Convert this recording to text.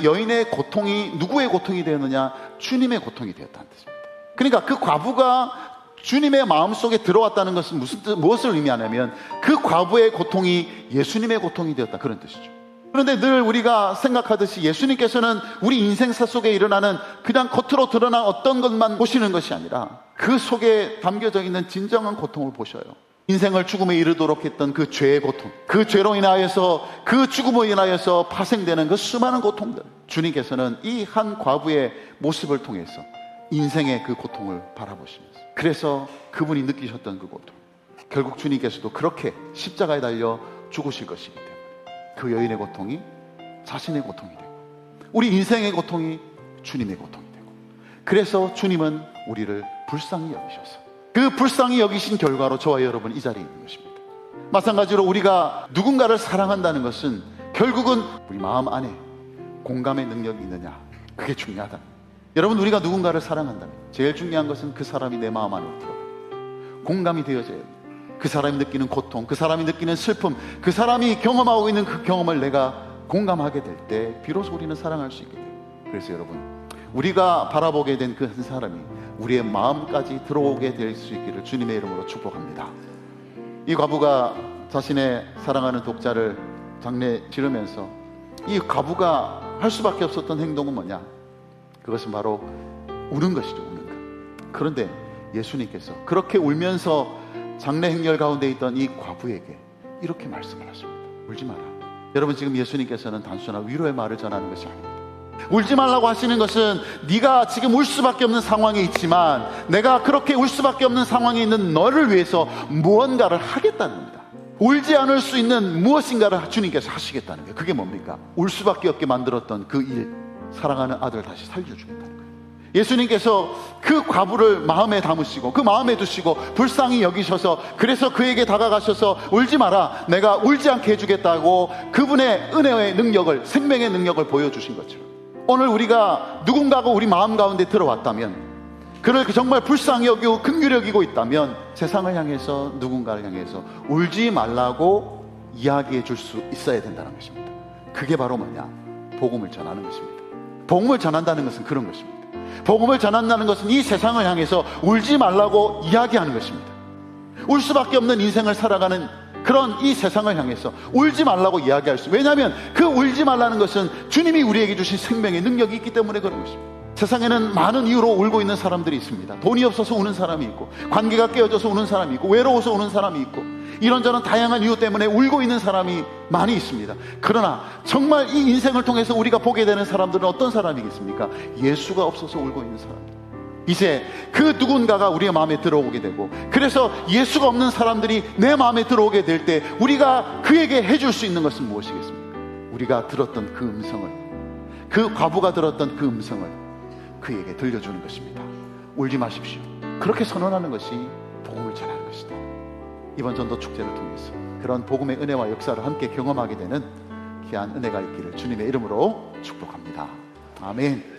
여인의 고통이 누구의 고통이 되었느냐? 주님의 고통이 되었다는 뜻입니다. 그러니까 그 과부가 주님의 마음속에 들어왔다는 것은 무엇을 의미하냐면 그 과부의 고통이 예수님의 고통이 되었다, 그런 뜻이죠. 그런데 늘 우리가 생각하듯이 예수님께서는 우리 인생사 속에 일어나는 그냥 겉으로 드러난 어떤 것만 보시는 것이 아니라 그 속에 담겨져 있는 진정한 고통을 보셔요. 인생을 죽음에 이르도록 했던 그 죄의 고통, 그 죄로 인하여서, 그 죽음으로 인하여서 파생되는 그 수많은 고통들, 주님께서는 이 한 과부의 모습을 통해서 인생의 그 고통을 바라보시면서, 그래서 그분이 느끼셨던 그 고통, 결국 주님께서도 그렇게 십자가에 달려 죽으실 것이기 때문에 그 여인의 고통이 자신의 고통이 되고, 우리 인생의 고통이 주님의 고통이 되고, 그래서 주님은 우리를 불쌍히 여기셔서 그 불쌍히 여기신 결과로 저와 여러분 이 자리에 있는 것입니다. 마찬가지로 우리가 누군가를 사랑한다는 것은 결국은 우리 마음 안에 공감의 능력이 있느냐, 그게 중요하다. 여러분, 우리가 누군가를 사랑한다면 제일 중요한 것은 그 사람이 내 마음 안으로 들어가요. 공감이 되어져야 돼요. 그 사람이 느끼는 고통, 그 사람이 느끼는 슬픔, 그 사람이 경험하고 있는 그 경험을 내가 공감하게 될 때 비로소 우리는 사랑할 수 있게 돼요. 그래서 여러분, 우리가 바라보게 된 그 한 사람이 우리의 마음까지 들어오게 될 수 있기를 주님의 이름으로 축복합니다. 이 과부가 자신의 사랑하는 독자를 장례 치르면서 이 과부가 할 수밖에 없었던 행동은 뭐냐? 그것은 바로 우는 것이죠, 우는 것. 그런데 예수님께서 그렇게 울면서 장례 행렬 가운데 있던 이 과부에게 이렇게 말씀을 하십니다. 울지 마라. 여러분, 지금 예수님께서는 단순한 위로의 말을 전하는 것이 아닙니다. 울지 말라고 하시는 것은 네가 지금 울 수밖에 없는 상황에 있지만 내가 그렇게 울 수밖에 없는 상황에 있는 너를 위해서 무언가를 하겠다는 겁니다. 울지 않을 수 있는 무엇인가를 주님께서 하시겠다는 거예요. 그게 뭡니까? 울 수밖에 없게 만들었던 그 일, 사랑하는 아들을 다시 살려주겠다는 거예요. 예수님께서 그 과부를 마음에 담으시고 그 마음에 두시고 불쌍히 여기셔서, 그래서 그에게 다가가셔서 울지 마라, 내가 울지 않게 해주겠다고 그분의 은혜의 능력을, 생명의 능력을 보여주신 것처럼, 오늘 우리가 누군가가 우리 마음 가운데 들어왔다면, 그를 정말 불쌍히 여기고 긍휼히 여기고 있다면 세상을 향해서, 누군가를 향해서 울지 말라고 이야기해 줄 수 있어야 된다는 것입니다. 그게 바로 뭐냐? 복음을 전하는 것입니다. 복음을 전한다는 것은 그런 것입니다. 복음을 전한다는 것은 이 세상을 향해서 울지 말라고 이야기하는 것입니다. 울 수밖에 없는 인생을 살아가는 그런 이 세상을 향해서 울지 말라고 이야기할 수, 왜냐하면 그 울지 말라는 것은 주님이 우리에게 주신 생명의 능력이 있기 때문에 그런 것입니다. 세상에는 많은 이유로 울고 있는 사람들이 있습니다. 돈이 없어서 우는 사람이 있고, 관계가 깨어져서 우는 사람이 있고, 외로워서 우는 사람이 있고, 이런저런 다양한 이유 때문에 울고 있는 사람이 많이 있습니다. 그러나 정말 이 인생을 통해서 우리가 보게 되는 사람들은 어떤 사람이겠습니까? 예수가 없어서 울고 있는 사람들. 이제 그 누군가가 우리의 마음에 들어오게 되고, 그래서 예수가 없는 사람들이 내 마음에 들어오게 될 때 우리가 그에게 해줄 수 있는 것은 무엇이겠습니까? 우리가 들었던 그 음성을, 그 과부가 들었던 그 음성을 그에게 들려주는 것입니다. 울지 마십시오. 그렇게 선언하는 것이 복음을 전하는 것이다. 이번 전도 축제를 통해서 그런 복음의 은혜와 역사를 함께 경험하게 되는 귀한 은혜가 있기를 주님의 이름으로 축복합니다. 아멘.